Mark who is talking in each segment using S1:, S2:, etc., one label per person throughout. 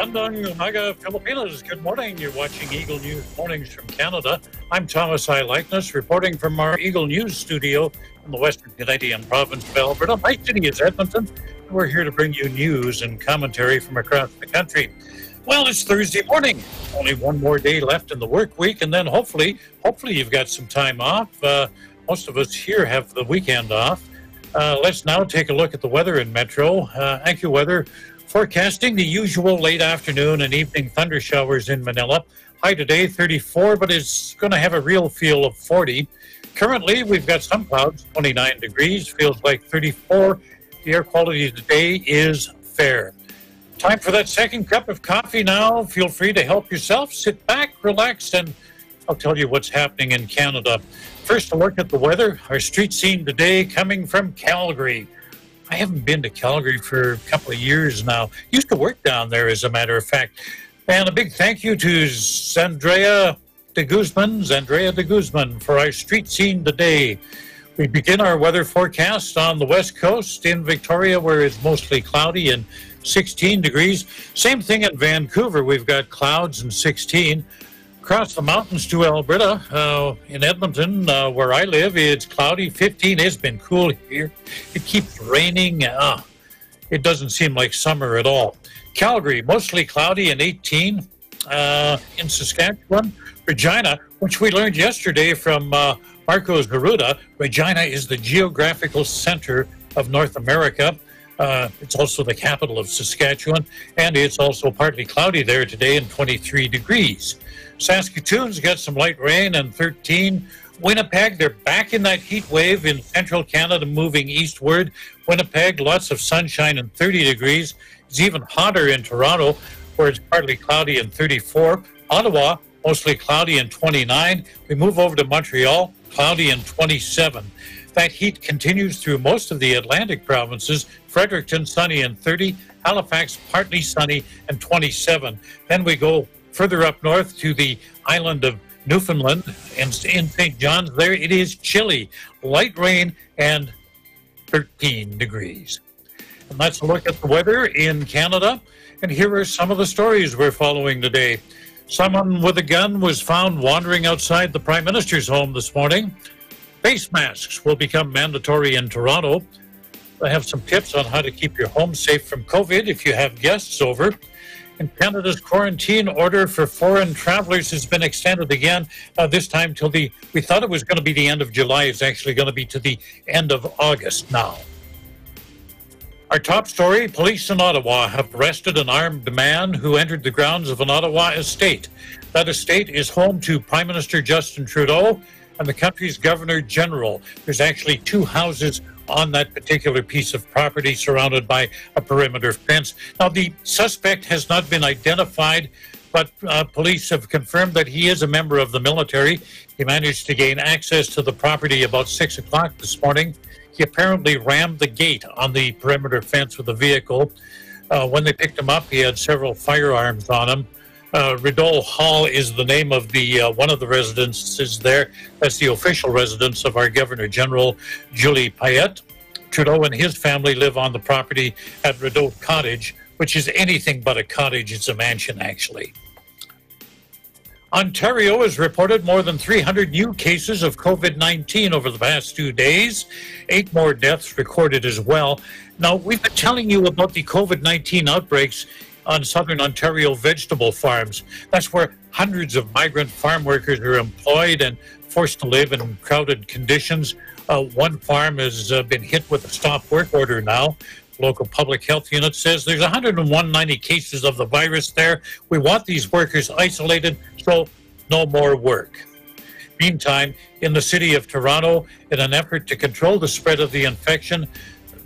S1: Magandang umaga, Filipinas. Good morning. You're watching Eagle News Mornings from Canada. I'm Thomas I. Likeness, reporting from our Eagle News studio in the Western Canadian province of Alberta. My city is Edmonton, and we're here to bring you news and commentary from across the country. Well, it's Thursday morning. Only one more day left in the work week, and then hopefully you've got some time off. Most of us here have the weekend off. Let's now take a look at the weather in Metro. AccuWeather forecasting the usual late afternoon and evening thunder showers in Manila. High today, 34, but it's going to have a real feel of 40. Currently, we've got some clouds, 29 degrees, feels like 34. The air quality today is fair. Time for that second cup of coffee now. Feel free to help yourself. Sit back, relax, and I'll tell you what's happening in Canada. First, a look at the weather. Our street scene today coming from Calgary. I haven't been to Calgary for a couple of years now. Used to work down there, as a matter of fact. And a big thank you to Zandrea de Guzman for our street scene today. We begin our weather forecast on the west coast in Victoria, where it's mostly cloudy and 16 degrees. Same thing in Vancouver. We've got clouds and 16. Across the mountains to Alberta, in Edmonton, where I live, it's cloudy, 15. It's been cool here. It keeps raining. It doesn't seem like summer at all. Calgary, mostly cloudy and 18. In Saskatchewan, Regina, which we learned yesterday from Marco Zaruda, Regina is the geographical center of North America. It's also the capital of Saskatchewan, and it's also partly cloudy there today and 23 degrees. Saskatoon's got some light rain and 13. Winnipeg, they're back in that heat wave in central Canada moving eastward. Winnipeg, lots of sunshine and 30 degrees. It's even hotter in Toronto, where it's partly cloudy and 34. Ottawa, mostly cloudy and 29. We move over to Montreal, cloudy and 27. That heat continues through most of the Atlantic provinces. Fredericton, sunny and 30. Halifax, partly sunny and 27. Then we go further up north to the island of Newfoundland, and in St. John's there it is chilly, light rain and 13 degrees. And that's a look at the weather in Canada. And here are some of the stories we're following today. Someone with a gun was found wandering outside the Prime Minister's home this morning. Face masks will become mandatory in Toronto. I have some tips on how to keep your home safe from COVID if you have guests over. And Canada's quarantine order for foreign travelers has been extended again, this time till we thought it was going to be the end of July. It's actually going to be to the end of August now. Our top story, police in Ottawa have arrested an armed man who entered the grounds of an Ottawa estate. That estate is home to Prime Minister Justin Trudeau and the country's Governor General. There's actually two houses on that particular piece of property surrounded by a perimeter fence. Now, the suspect has not been identified, but police have confirmed that he is a member of the military. He managed to gain access to the property about 6 o'clock this morning. He apparently rammed the gate on the perimeter fence with a vehicle. When they picked him up, he had several firearms on him. Rideau Hall is the name of the one of the residences there. That's the official residence of our Governor General, Julie Payette. Trudeau and his family live on the property at Rideau Cottage, which is anything but a cottage. It's a mansion, actually. Ontario has reported more than 300 new cases of COVID-19 over the past 2 days. 8 more deaths recorded as well. Now, we've been telling you about the COVID-19 outbreaks on southern Ontario vegetable farms. That's where hundreds of migrant farm workers are employed and forced to live in crowded conditions. One farm has been hit with a stop work order now. Local public health unit says there's 190 cases of the virus there. We want these workers isolated, so no more work. Meantime, in the city of Toronto, in an effort to control the spread of the infection,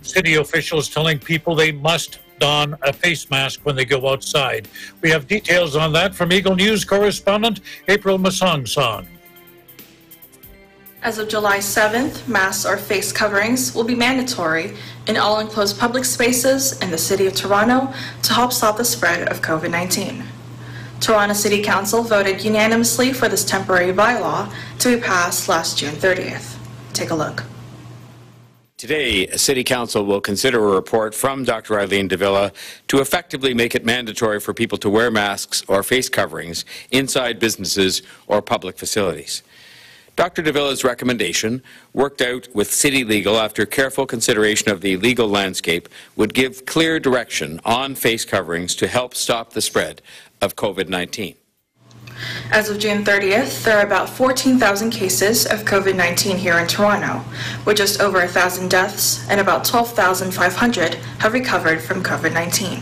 S1: city officials telling people they must don a face mask when they go outside. We have details on that from Eagle News correspondent April Masong-Song.
S2: As of July 7th, masks or face coverings will be mandatory in all enclosed public spaces in the City of Toronto to help stop the spread of COVID-19. Toronto City Council voted unanimously for this temporary bylaw to be passed last June 30th. Take a look.
S3: Today, City Council will consider a report from Dr. Eileen Davila to effectively make it mandatory for people to wear masks or face coverings inside businesses or public facilities. Dr. Davila's recommendation, worked out with City Legal after careful consideration of the legal landscape, would give clear direction on face coverings to help stop the spread of COVID-19.
S2: As of June 30th, there are about 14,000 cases of COVID-19 here in Toronto, with just over 1,000 deaths, and about 12,500 have recovered from COVID-19.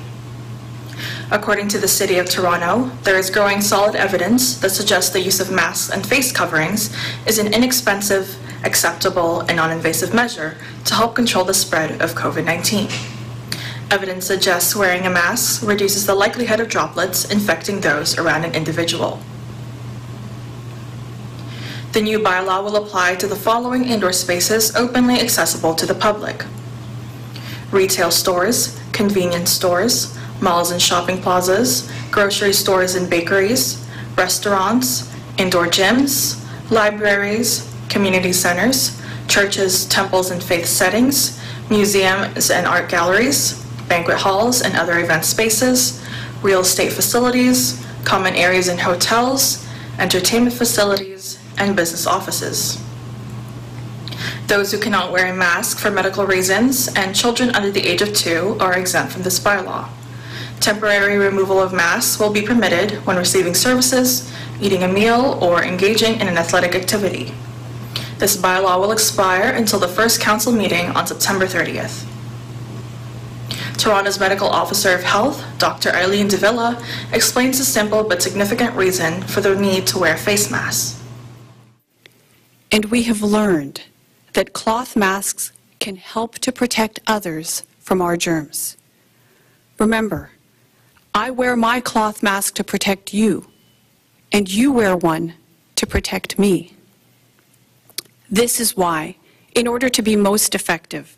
S2: According to the City of Toronto, there is growing solid evidence that suggests the use of masks and face coverings is an inexpensive, acceptable, and non-invasive measure to help control the spread of COVID-19. Evidence suggests wearing a mask reduces the likelihood of droplets infecting those around an individual. The new bylaw will apply to the following indoor spaces openly accessible to the public: retail stores, convenience stores, malls and shopping plazas, grocery stores and bakeries, restaurants, indoor gyms, libraries, community centers, churches, temples and faith settings, museums and art galleries, banquet halls and other event spaces, real estate facilities, common areas in hotels, entertainment facilities, and business offices. Those who cannot wear a mask for medical reasons and children under the age of 2 are exempt from this bylaw. Temporary removal of masks will be permitted when receiving services, eating a meal, or engaging in an athletic activity. This bylaw will expire until the first council meeting on September 30th. Toronto's Medical Officer of Health, Dr. Eileen Davila, explains the simple but significant reason for the need to wear face masks.
S4: And we have learned that cloth masks can help to protect others from our germs. Remember, I wear my cloth mask to protect you, and you wear one to protect me. This is why, in order to be most effective,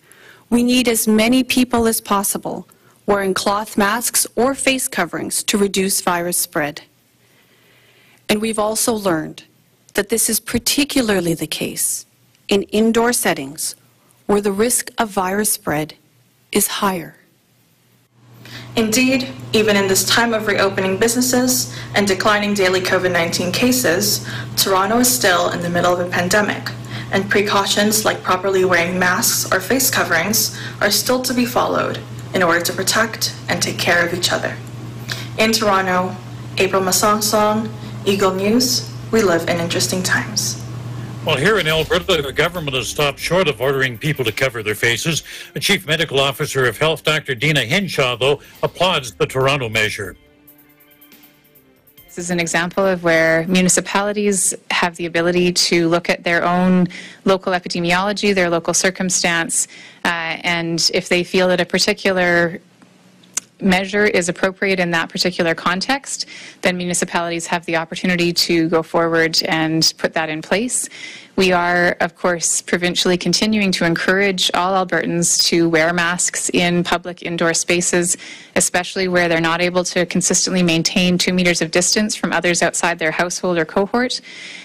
S4: we need as many people as possible wearing cloth masks or face coverings to reduce virus spread. And we've also learned that this is particularly the case in indoor settings where the risk of virus spread is higher.
S2: Indeed, even in this time of reopening businesses and declining daily COVID-19 cases, Toronto is still in the middle of a pandemic, and precautions like properly wearing masks or face coverings are still to be followed in order to protect and take care of each other. In Toronto, April Masongsong, Eagle News, we live in interesting times.
S1: Well, here in Alberta, the government has stopped short of ordering people to cover their faces. The Chief Medical Officer of Health, Dr. Dina Hinshaw, though, applauds the Toronto measure.
S5: This is an example of where municipalities have the ability to look at their own local epidemiology, their local circumstance, and if they feel that a particular measure is appropriate in that particular context, then municipalities have the opportunity to go forward and put that in place. We are, of course, provincially continuing to encourage all Albertans to wear masks in public indoor spaces, especially where they're not able to consistently maintain 2 meters of distance from others outside their household or cohort.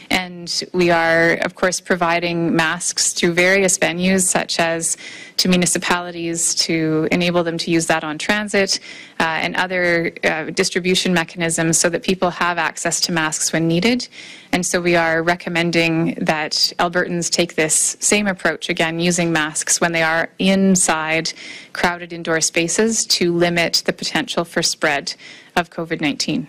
S5: And we are, of course, providing masks through various venues, such as to municipalities to enable them to use that on transit and other distribution mechanisms so that people have access to masks when needed. And so we are recommending that Albertans take this same approach, again, using masks when they are inside crowded indoor spaces to limit the potential for spread of COVID-19.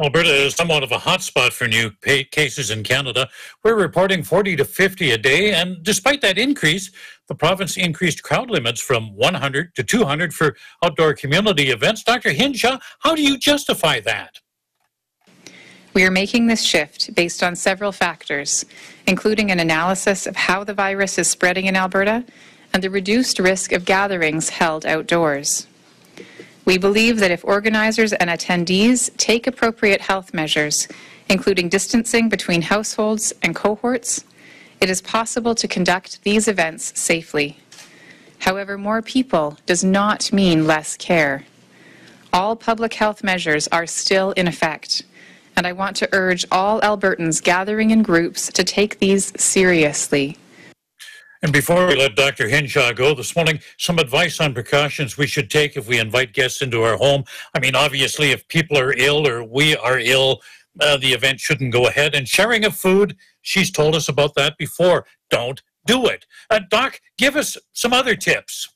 S1: Alberta is somewhat of a hotspot for new cases in Canada. We're reporting 40 to 50 a day, and despite that increase, the province increased crowd limits from 100 to 200 for outdoor community events. Dr. Hinshaw, how do you justify that?
S5: We are making this shift based on several factors, including an analysis of how the virus is spreading in Alberta and the reduced risk of gatherings held outdoors. We believe that if organizers and attendees take appropriate health measures, including distancing between households and cohorts, it is possible to conduct these events safely. However, more people does not mean less care. All public health measures are still in effect, and I want to urge all Albertans gathering in groups to take these seriously.
S1: And before we let Dr. Henshaw go this morning, some advice on precautions we should take if we invite guests into our home. I mean, obviously, if people are ill or we are ill, the event shouldn't go ahead. And sharing of food, she's told us about that before. Don't do it. Doc, give us some other tips.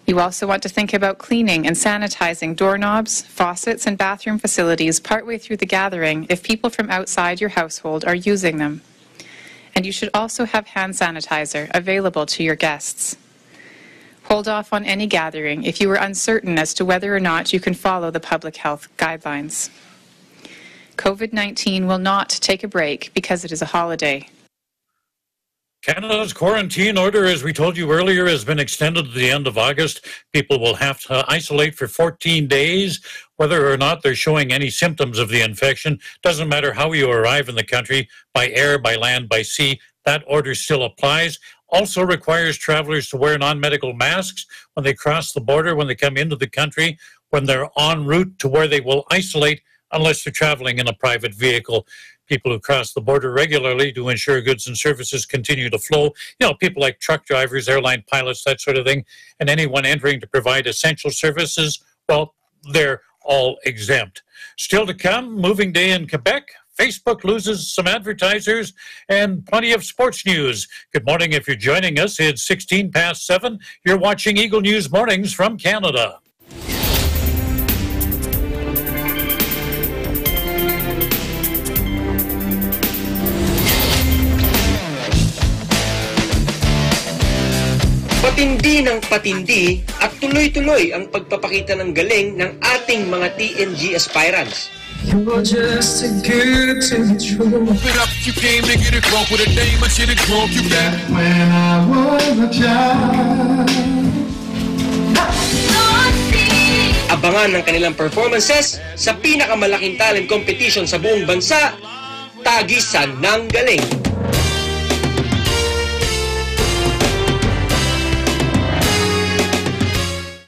S5: You also want to think about cleaning and sanitizing doorknobs, faucets, and bathroom facilities partway through the gathering if people from outside your household are using them. And you should also have hand sanitizer available to your guests. Hold off on any gathering if you are uncertain as to whether or not you can follow the public health guidelines. COVID-19 will not take a break because it is a holiday.
S1: Canada's quarantine order, as we told you earlier, has been extended to the end of August. People will have to isolate for 14 days, whether or not they're showing any symptoms of the infection. Doesn't matter how you arrive in the country, by air, by land, by sea, that order still applies. Also requires travelers to wear non-medical masks when they cross the border, when they come into the country, when they're en route to where they will isolate, unless they're traveling in a private vehicle. People who cross the border regularly to ensure goods and services continue to flow. You know, people like truck drivers, airline pilots, that sort of thing, and anyone entering to provide essential services, well, they're all exempt. Still to come, moving day in Quebec. Facebook loses some advertisers and plenty of sports news. Good morning if you're joining us. It's 16 past 7. You're watching Eagle News Mornings from Canada.
S6: Patindi ng patindi at tuloy-tuloy ang pagpapakita ng galing ng ating mga TNG aspirants.
S7: You're just too good to be true. It up, you came to get it wrong with a name, I should have drunk you back when I was a child.
S6: Abangan ng kanilang performances sa pinakamalaking talent competition sa buong bansa, Tagisan ng Galing.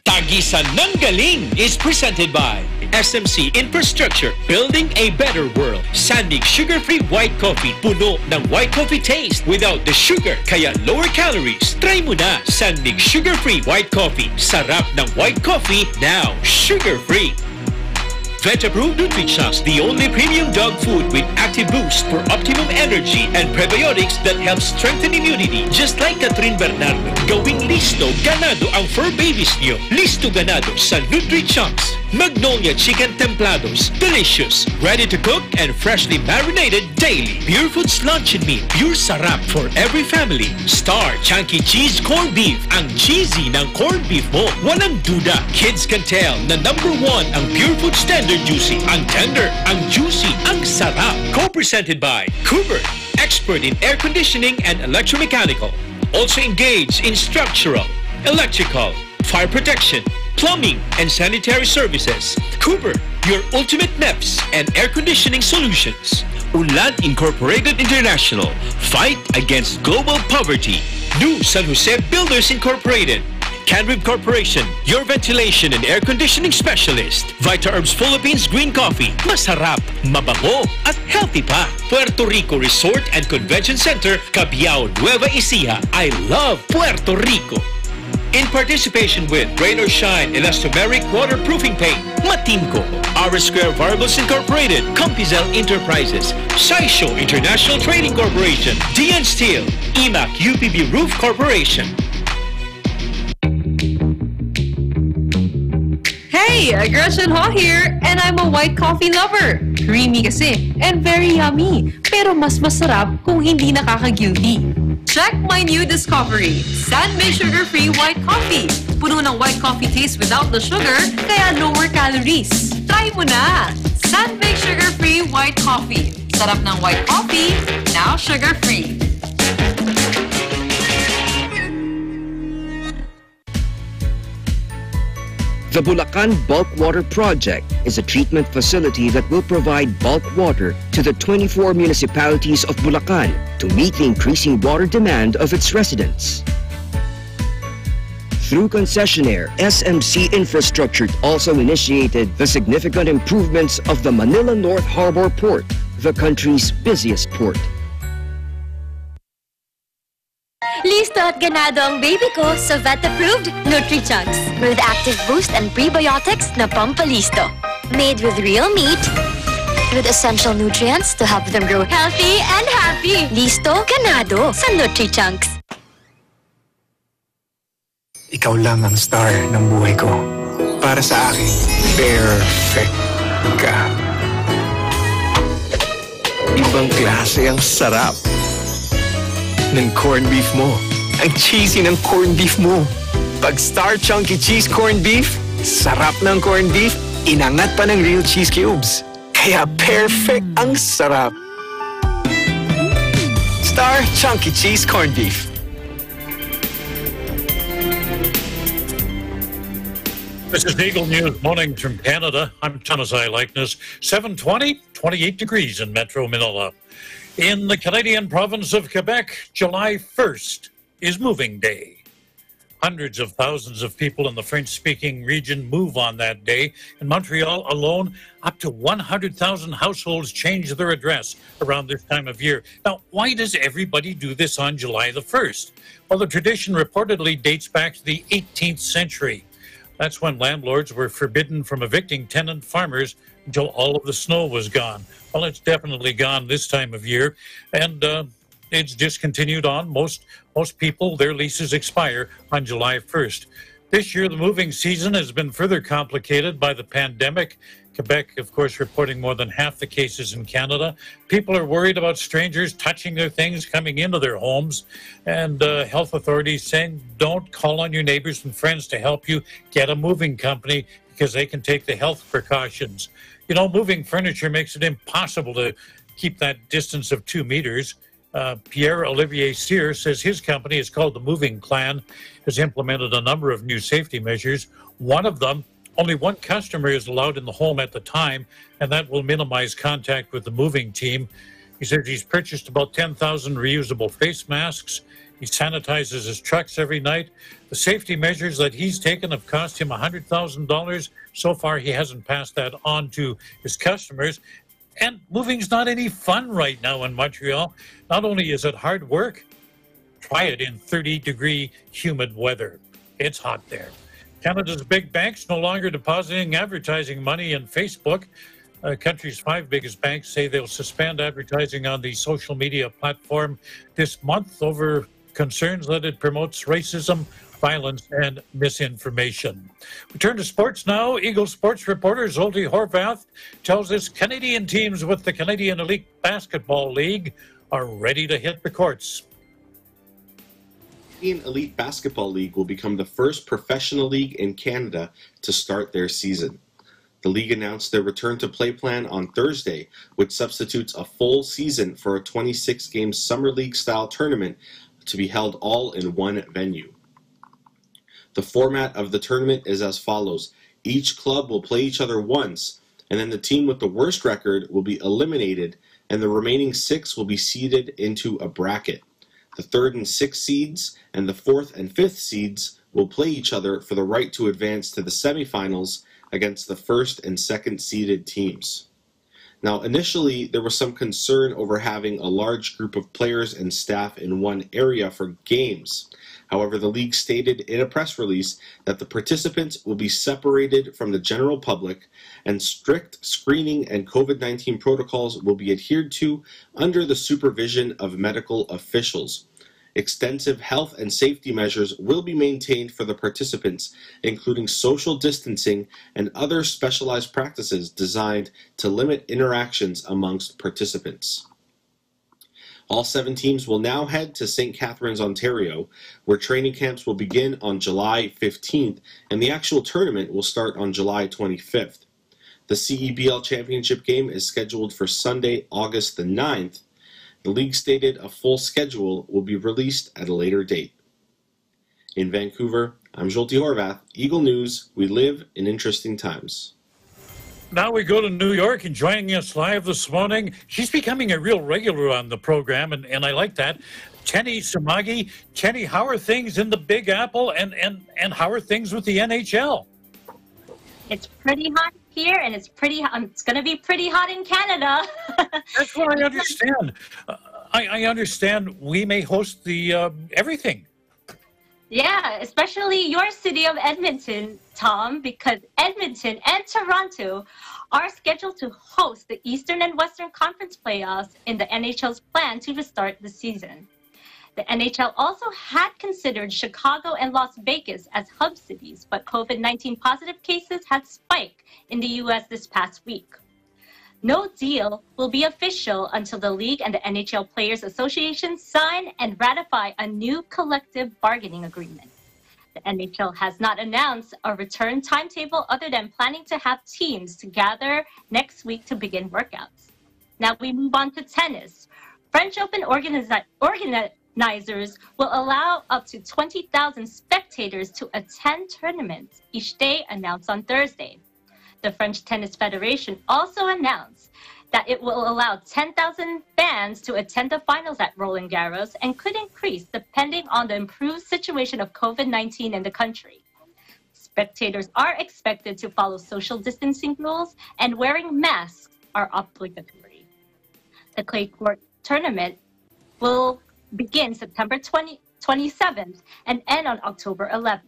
S8: Tagisan ng Galing is presented by SMC Infrastructure, building a better world. Sandig sugar-free white coffee, puno ng white coffee taste without the sugar, kaya lower calories. Try mo na Sandig sugar-free white coffee. Sarap ng white coffee, now sugar-free. Vet-approved Nutrichos, the only premium dog food with active boost for optimum energy and prebiotics that help strengthen immunity. Just like Catherine Bernardo, gawing listo ganado ang fur babies niyo. Listo ganado sa Nutrichos. Magnolia Chicken Templados, delicious, ready to cook and freshly marinated daily. Pure Foods Luncheon Meat, pure sarap for every family. Star Chunky Cheese Corned Beef, ang cheesy ng corned beef mo. Walang duda, kids can tell na #1 ang Pure Foods Tender Juicy. Ang tender, ang juicy, ang sarap. Co-presented by Cooper, expert in air conditioning and electromechanical. Also engaged in structural, electrical, fire protection, plumbing, and sanitary services. Cooper, your ultimate MEPS and air conditioning solutions. Unlad Incorporated International, fight against global poverty. New San Jose Builders Incorporated. Canrib Corporation, your ventilation and air conditioning specialist. Vita Herbs Philippines Green Coffee, masarap, mabango, at healthy pa. Puerto Rico Resort and Convention Center, Cabiao, Nueva Ecija. I love Puerto Rico. In participation with Rain or Shine Elastomeric Waterproofing Paint, Matimco, Our Square Variables Incorporated, Compizel Enterprises, Saisho International Trading Corporation, DN Steel, IMAC UPV Roof Corporation.
S9: Hey, Gretchen Ho here, and I'm a white coffee lover. Creamy kasi, and very yummy. Pero mas masarap kung hindi nakaka-guilty. Check my new discovery, San-Made Sugar-Free White Coffee. Puno ng white coffee taste without the sugar, kaya lower calories. Try mo na! San-Made Sugar-Free White Coffee. Sarap ng white coffee, now sugar-free.
S6: The Bulacan Bulk Water Project is a treatment facility that will provide bulk water to the 24 municipalities of Bulacan to meet the increasing water demand of its residents. Through concessionaire, SMC Infrastructure also initiated the significant improvements of the Manila North Harbor Port, the country's busiest port.
S10: Listo at ganado ang baby ko sa vet-approved Nutri-Chunks with active boost and prebiotics na pampalisto. Made with real meat, with essential nutrients to help them grow healthy and happy. Listo, ganado sa Nutri-Chunks.
S11: Ikaw lang ang star ng buhay ko. Para sa akin, perfect ka. Ibang klase ang sarap ng corned beef mo. Ang cheesy ng corned beef mo. Pag Star Chunky Cheese Corned Beef, sarap ng corned beef, inangat pa ng real cheese cubes. Kaya perfect ang sarap. Star Chunky Cheese Corned Beef.
S1: This is Eagle News Morning from Canada. I'm Thomas I. Likeness. 7:20, 28 degrees in Metro Manila. In the Canadian province of Quebec, July 1st is Moving Day. Hundreds of thousands of people in the French-speaking region move on that day. In Montreal alone, up to 100,000 households change their address around this time of year. Now, why does everybody do this on July the 1st? Well, the tradition reportedly dates back to the 18th century. That's when landlords were forbidden from evicting tenant farmers until all of the snow was gone. Well, it's definitely gone this time of year, and it's discontinued on. Most people, their leases expire on July 1st. This year, the moving season has been further complicated by the pandemic. Quebec, of course, reporting more than half the cases in Canada. People are worried about strangers touching their things coming into their homes, and health authorities saying don't call on your neighbors and friends to help you get a moving company because they can take the health precautions. You know, moving furniture makes it impossible to keep that distance of 2 meters. Pierre-Olivier Cyr says his company is called the Moving Clan, has implemented a number of new safety measures. One of them, only one customer is allowed in the home at the time, and that will minimize contact with the moving team. He says he's purchased about 10,000 reusable face masks. He sanitizes his trucks every night. The safety measures that he's taken have cost him $100,000. So far, he hasn't passed that on to his customers. And moving's not any fun right now in Montreal. Not only is it hard work, try it in 30-degree humid weather. It's hot there. Canada's big banks no longer depositing advertising money in Facebook. Country's 5 biggest banks say they'll suspend advertising on the social media platform this month over concerns that it promotes racism, violence, and misinformation. We turn to sports now. Eagle sports reporter Zolty Horvath tells us Canadian teams with the Canadian Elite Basketball League are ready to hit the courts.
S12: The Canadian Elite Basketball League will become the first professional league in Canada to start their season. The league announced their return to play plan on Thursday, which substitutes a full season for a 26-game Summer League-style tournament to be held all in one venue. The format of the tournament is as follows. Each club will play each other once, and then the team with the worst record will be eliminated, and the remaining 6 will be seeded into a bracket. The 3rd and 6th seeds and the 4th and 5th seeds will play each other for the right to advance to the semifinals against the 1st and 2nd seeded teams. Now, initially, there was some concern over having a large group of players and staff in one area for games. However, the league stated in a press release that the participants will be separated from the general public and strict screening and COVID-19 protocols will be adhered to under the supervision of medical officials. Extensive health and safety measures will be maintained for the participants, including social distancing and other specialized practices designed to limit interactions amongst participants. All 7 teams will now head to St. Catharines, Ontario, where training camps will begin on July 15th, and the actual tournament will start on July 25th. The CEBL Championship game is scheduled for Sunday, August the 9th. The league stated a full schedule will be released at a later date. In Vancouver, I'm Zolty Horvath, Eagle News. We live in interesting times.
S1: Now we go to New York, and joining us live this morning, she's becoming a real regular on the program, and I like that. Tenny Sumagi. Tenny, how are things in the Big Apple, and how are things with the NHL?
S13: It's pretty hot here, and it's going to be pretty hot in Canada.
S1: That's what I understand. I understand we may host the everything.
S13: Yeah, especially your city of Edmonton, Tom, because Edmonton and Toronto are scheduled to host the Eastern and Western Conference playoffs in the NHL's plan to restart the season. The NHL also had considered Chicago and Las Vegas as hub cities, but COVID-19 positive cases had spiked in the U.S. this past week. No deal will be official until the league and the NHL Players Association sign and ratify a new collective bargaining agreement. The NHL has not announced a return timetable other than planning to have teams to gather next week to begin workouts. Now we move on to tennis. French Open organizers will allow up to 20,000 spectators to attend tournaments each day, announced on Thursday. The French Tennis Federation also announced that it will allow 10,000 fans to attend the finals at Roland Garros and could increase depending on the improved situation of COVID-19 in the country. Spectators are expected to follow social distancing rules and wearing masks are obligatory. The clay court tournament will begin September 27th and end on October 11th.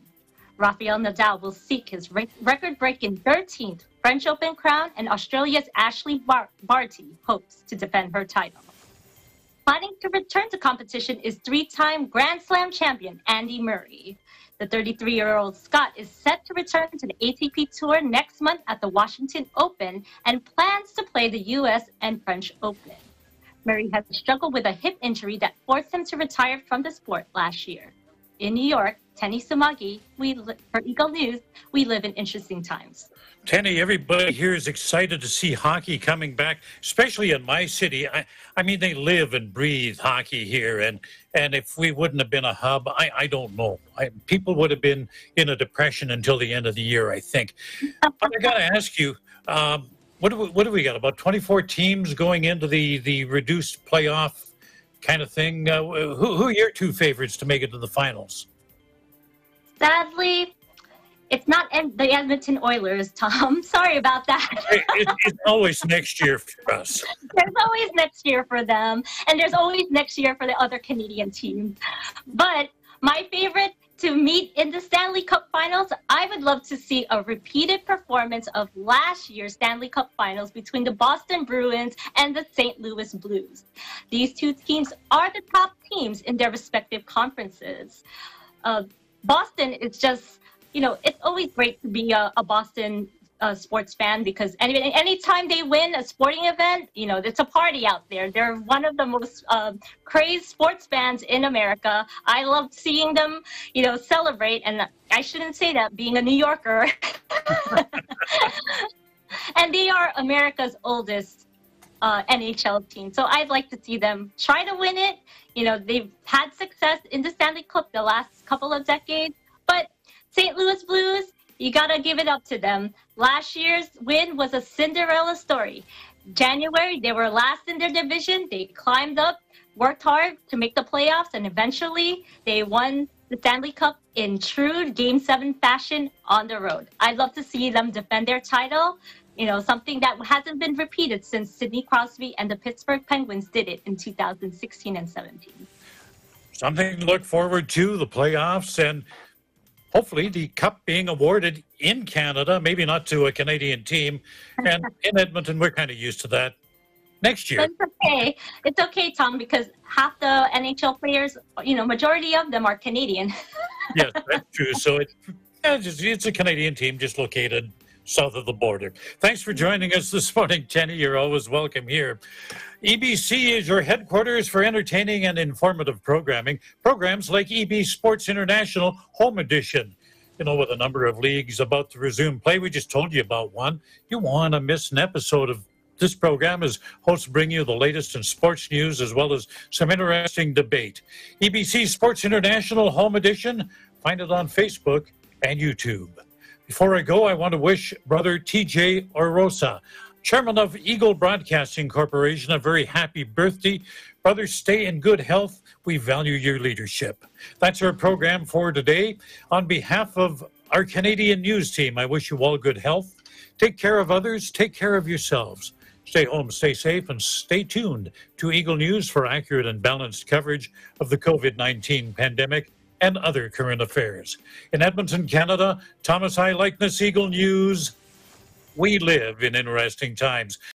S13: Rafael Nadal will seek his record-breaking 13th French Open crown, and Australia's Ashley Barty hopes to defend her title. Planning to return to competition is three-time Grand Slam champion Andy Murray. The 33-year-old Scot is set to return to the ATP Tour next month at the Washington Open and plans to play the U.S. and French Open. Murray has struggled with a hip injury that forced him to retire from the sport last year. In New York, Tenny Sumagi, for Eagle News, we live in interesting times.
S1: Tenny, everybody here is excited to see hockey coming back, especially in my city. I mean, they live and breathe hockey here, and if we wouldn't have been a hub, I don't know. People would have been in a depression until the end of the year, I think. But I got to ask you, what do we got? About 24 teams going into the reduced playoff kind of thing. Who are your two favorites to make it to the finals?
S13: Sadly, it's not the Edmonton Oilers, Tom. Sorry about that.
S1: It's always next year for us.
S13: There's always next year for them, and there's always next year for the other Canadian teams. But my favorite to meet in the Stanley Cup Finals, I would love to see a repeated performance of last year's Stanley Cup Finals between the Boston Bruins and the St. Louis Blues. These two teams are the top teams in their respective conferences. Boston is just, it's always great to be a Boston sports fan because anytime they win a sporting event, it's a party out there. They're one of the most crazed sports fans in America. I love seeing them, celebrate, and I shouldn't say that being a New Yorker. And they are America's oldest NHL team. So I'd like to see them try to win it. They've had success in the Stanley Cup the last couple of decades, but St. Louis Blues, you gotta give it up to them. Last year's win was a Cinderella story. January, they were last in their division. They climbed up, worked hard to make the playoffs, and eventually they won the Stanley Cup in true Game 7 fashion on the road. I'd love to see them defend their title, something that hasn't been repeated since Sidney Crosby and the Pittsburgh Penguins did it in 2016 and 17.
S1: Something to look forward to, the playoffs, and hopefully the cup being awarded in Canada, maybe not to a Canadian team. And in Edmonton, we're kind of used to that. Next year.
S13: But it's okay. It's okay, Tom, because half the NHL players, majority of them are Canadian.
S1: Yes, that's true. So it's a Canadian team just located south of the border. Thanks for joining us this morning, Jenny. You're always welcome here. EBC is your headquarters for entertaining and informative programming. Programs like EB Sports International Home Edition. With a number of leagues about to resume play, we just told you about one. You want to miss an episode of this program as hosts bring you the latest in sports news as well as some interesting debate. EBC Sports International Home Edition. Find it on Facebook and YouTube. Before I go, I want to wish Brother TJ Orosa, Chairman of Eagle Broadcasting Corporation, a very happy birthday. Brother, stay in good health. We value your leadership. That's our program for today. On behalf of our Canadian news team, I wish you all good health. Take care of others. Take care of yourselves. Stay home, stay safe, and stay tuned to Eagle News for accurate and balanced coverage of the COVID-19 pandemic and other current affairs. In Edmonton, Canada, Thomas I. Likeness, Eagle News. We live in interesting times.